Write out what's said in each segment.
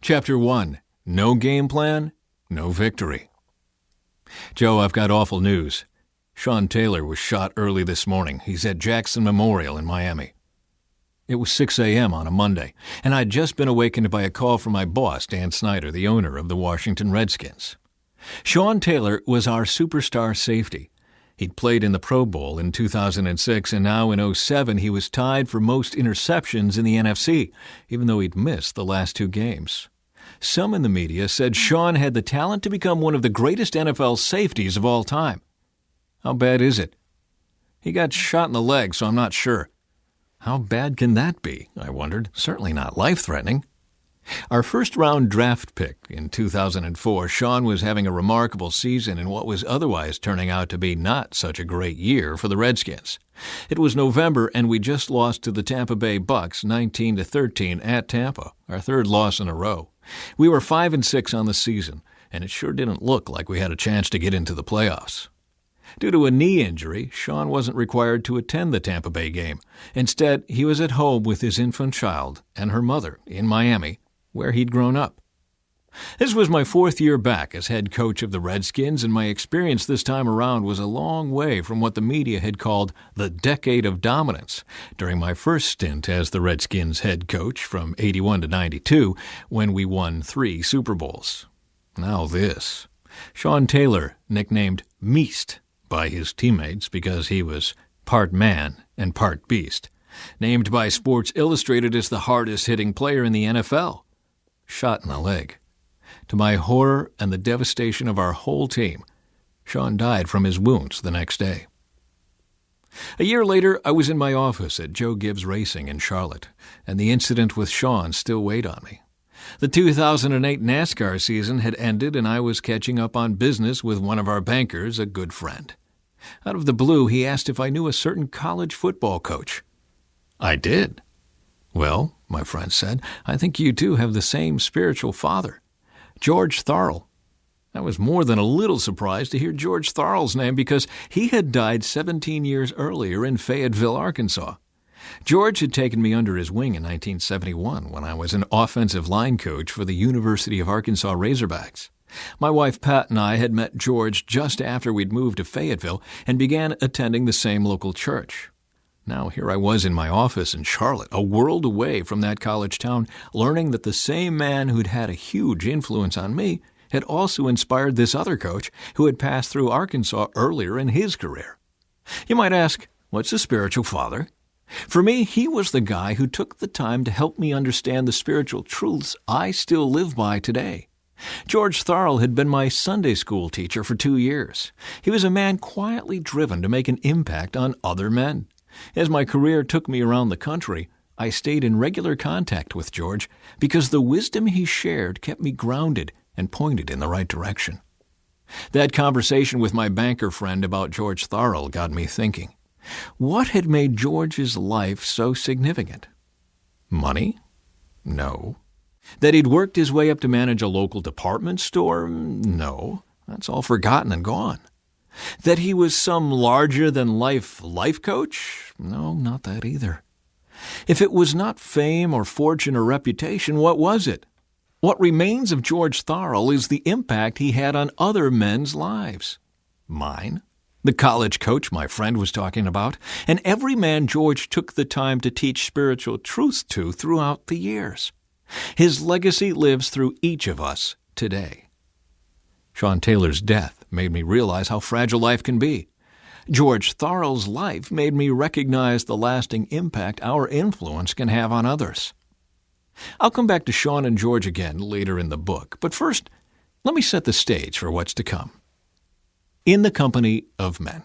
Chapter 1. No game plan, no victory. Joe, I've got awful news. Sean Taylor was shot early this morning. He's at Jackson Memorial in Miami. It was 6 a.m. on a Monday, and I'd just been awakened by a call from my boss, Dan Snyder, the owner of the Washington Redskins. Sean Taylor was our superstar safety. He'd played in the Pro Bowl in 2006, and now in 2007 he was tied for most interceptions in the NFC, even though he'd missed the last 2 games. Some in the media said Sean had the talent to become one of the greatest NFL safeties of all time. How bad is it? He got shot in the leg, so I'm not sure. How bad can that be? I wondered. Certainly not life-threatening. Our first-round draft pick in 2004, Sean was having a remarkable season in what was otherwise turning out to be not such a great year for the Redskins. It was November, and we just lost to the Tampa Bay Bucks 19-13 at Tampa, our 3rd loss in a row. We were 5-6 on the season, and it sure didn't look like we had a chance to get into the playoffs. Due to a knee injury, Sean wasn't required to attend the Tampa Bay game. Instead, he was at home with his infant child and her mother in Miami, where he'd grown up. This was my 4th year back as head coach of the Redskins, and my experience this time around was a long way from what the media had called the decade of dominance during my first stint as the Redskins head coach from 81 to 92, when we won 3 Super Bowls. Now this. Sean Taylor, nicknamed Meast by his teammates because he was part man and part beast, named by Sports Illustrated as the hardest-hitting player in the NFL, shot in the leg. To my horror and the devastation of our whole team, Sean died from his wounds the next day. A year later, I was in my office at Joe Gibbs Racing in Charlotte, and the incident with Sean still weighed on me. The 2008 NASCAR season had ended, and I was catching up on business with one of our bankers, a good friend. Out of the blue, he asked if I knew a certain college football coach. I did. Well, my friend said, I think you two have the same spiritual father, George Tharl. I was more than a little surprised to hear George Tharl's name because he had died 17 years earlier in Fayetteville, Arkansas. George had taken me under his wing in 1971 when I was an offensive line coach for the University of Arkansas Razorbacks. My wife Pat and I had met George just after we'd moved to Fayetteville and began attending the same local church. Now here I was in my office in Charlotte, a world away from that college town, learning that the same man who'd had a huge influence on me had also inspired this other coach who had passed through Arkansas earlier in his career. You might ask, what's a spiritual father? For me, he was the guy who took the time to help me understand the spiritual truths I still live by today. George Tharl had been my Sunday school teacher for 2 years. He was a man quietly driven to make an impact on other men. As my career took me around the country, I stayed in regular contact with George because the wisdom he shared kept me grounded and pointed in the right direction. That conversation with my banker friend about George Tharl got me thinking. What had made George's life so significant? Money? No. That he'd worked his way up to manage a local department store? No. That's all forgotten and gone. That he was some larger-than-life life coach? No, not that either. If it was not fame or fortune or reputation, what was it? What remains of George Tharl is the impact he had on other men's lives. Mine, the college coach my friend was talking about, and every man George took the time to teach spiritual truths to throughout the years. His legacy lives through each of us today. Sean Taylor's death made me realize how fragile life can be. George Tharl's life made me recognize the lasting impact our influence can have on others. I'll come back to Sean and George again later in the book, but first, let me set the stage for what's to come. In the company of men.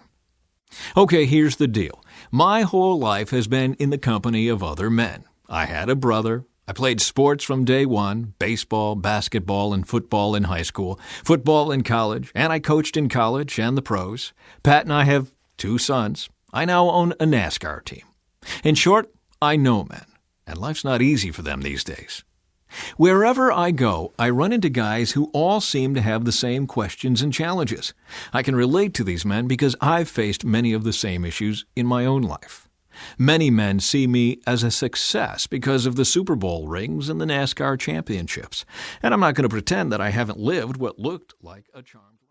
Okay, here's the deal. My whole life has been in the company of other men. I had a brother. I played sports from day one, baseball, basketball, and football in high school, football in college, and I coached in college and the pros. Pat and I have 2 sons. I now own a NASCAR team. In short, I know men, and life's not easy for them these days. Wherever I go, I run into guys who all seem to have the same questions and challenges. I can relate to these men because I've faced many of the same issues in my own life. Many men see me as a success because of the Super Bowl rings and the NASCAR championships, and I'm not going to pretend that I haven't lived what looked like a charmed life.